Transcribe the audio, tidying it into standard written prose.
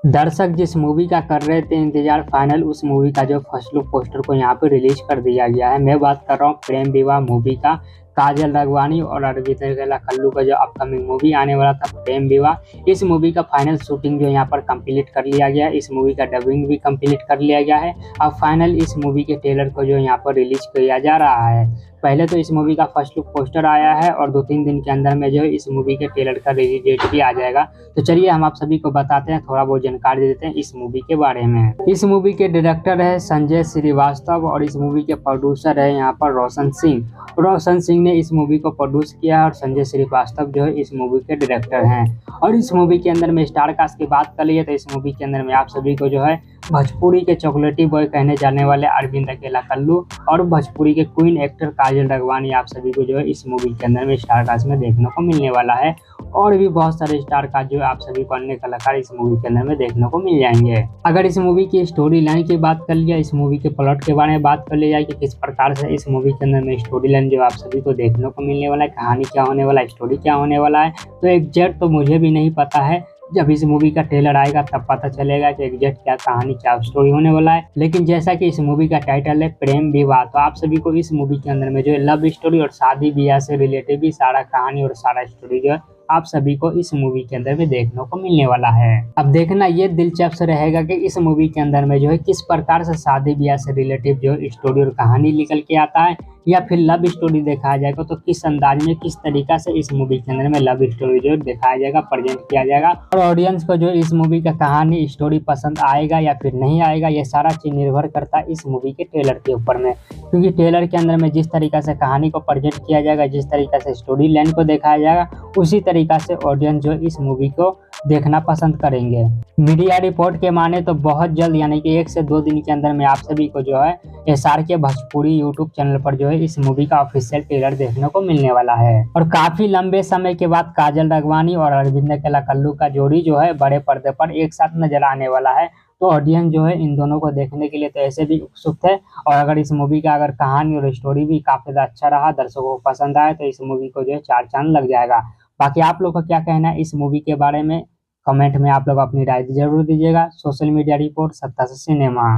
दर्शक जिस मूवी का कर रहे थे इंतजार, फाइनल उस मूवी का जो फर्स्ट लुक पोस्टर को यहाँ पे रिलीज कर दिया गया है। मैं बात कर रहा हूँ प्रेम विवाह मूवी का। काजल राघवानी और अरविंद कल्लू का जो अपकमिंग मूवी आने वाला था प्रेम विवाह, इस मूवी का फाइनल शूटिंग जो यहाँ पर कंप्लीट कर लिया गया है। इस मूवी का डबिंग भी कंप्लीट कर लिया गया है। अब फाइनल इस मूवी के ट्रेलर को जो यहाँ पर रिलीज किया जा रहा है। पहले तो इस मूवी का फर्स्ट लुक पोस्टर आया है और 2-3 दिन के अंदर में जो है इस मूवी के ट्रेलर का रिलीज डेट भी आ जाएगा। तो चलिए हम आप सभी को बताते हैं, थोड़ा बहुत जानकारी देते हैं इस मूवी के बारे में। इस मूवी के डायरेक्टर है संजय श्रीवास्तव और इस मूवी के प्रोड्यूसर है यहाँ पर रोशन सिंह। रोशन सिंह ने इस मूवी को प्रोड्यूस किया है और संजय श्रीवास्तव जो है इस मूवी के डायरेक्टर हैं। और इस मूवी के अंदर में स्टार कास्ट की बात कर लिए तो इस मूवी के अंदर में आप सभी को जो है भोजपुरी के चॉकलेटी बॉय कहने जाने वाले अरविंद कल्लू और भोजपुरी के क्वीन एक्टर काजल राघवानी आप सभी को जो है इस मूवी के अंदर में स्टार कास्ट में देखने को मिलने वाला है। और भी बहुत सारे स्टार कास्ट जो है आप सभी को अन्य कलाकार इस मूवी के अंदर में देखने को मिल जाएंगे। अगर इस मूवी की स्टोरी लाइन की बात कर लिया, इस मूवी के प्लॉट के बारे में बात कर लिया कि किस प्रकार से इस मूवी के अंदर में स्टोरी लाइन जो आप सभी को देखने को मिलने वाला है, कहानी क्या होने वाला है, स्टोरी क्या होने वाला है, तो एग्जैक्ट तो मुझे भी नहीं पता है। जब इस मूवी का ट्रेलर आएगा तब पता चलेगा कि एग्जैक्ट क्या कहानी क्या स्टोरी होने वाला है। लेकिन जैसा कि इस मूवी का टाइटल है प्रेम विवाह, तो आप सभी को इस मूवी के अंदर में जो है लव स्टोरी और शादी ब्याह से रिलेटेड भी सारा कहानी और सारा स्टोरी जो है आप सभी को इस मूवी के अंदर में देखने को मिलने वाला है। अब देखना ये दिलचस्प रहेगा कि इस मूवी के अंदर में जो है किस प्रकार से शादी ब्याह से रिलेटेड जो स्टोरी और कहानी निकल के आता है, या फिर लव स्टोरी दिखाया जाएगा तो किस अंदाज में किस तरीका से इस मूवी के अंदर में लव स्टोरी जो दिखाया जाएगा, प्रेजेंट किया जाएगा। और ऑडियंस को जो इस मूवी का कहानी स्टोरी पसंद आएगा या फिर नहीं आएगा, ये सारा चीज निर्भर करता है इस मूवी के ट्रेलर के ऊपर में। क्योंकि ट्रेलर के अंदर में जिस तरीका से कहानी को प्रेजेंट किया जाएगा, जिस तरीका से स्टोरी लाइन को दिखाया जाएगा, उसी तरीका से ऑडियंस जो इस मूवी को देखना पसंद करेंगे। मीडिया रिपोर्ट के माने तो बहुत जल्द यानी कि 1 से 2 दिन के अंदर में आप सभी को जो है एसआर के भोजपुरी यूट्यूब चैनल पर जो है इस मूवी का ऑफिशियल ट्रेलर देखने को मिलने वाला है। और काफी लंबे समय के बाद काजल राघवानी और अरविंद कल्लू का जोड़ी जो है बड़े पर्दे पर एक साथ नजर आने वाला है। तो ऑडियंस जो है इन दोनों को देखने के लिए तो ऐसे भी उत्सुक थे। और अगर इस मूवी का अगर कहानी और स्टोरी भी काफी अच्छा रहा, दर्शकों को पसंद आए, तो इस मूवी को जो है 4 चांद लग जाएगा। बाकी आप लोग का क्या कहना है इस मूवी के बारे में, कमेंट में आप लोग अपनी राय जरूर दीजिएगा। सोशल मीडिया रिपोर्ट सत्ता से सिनेमा।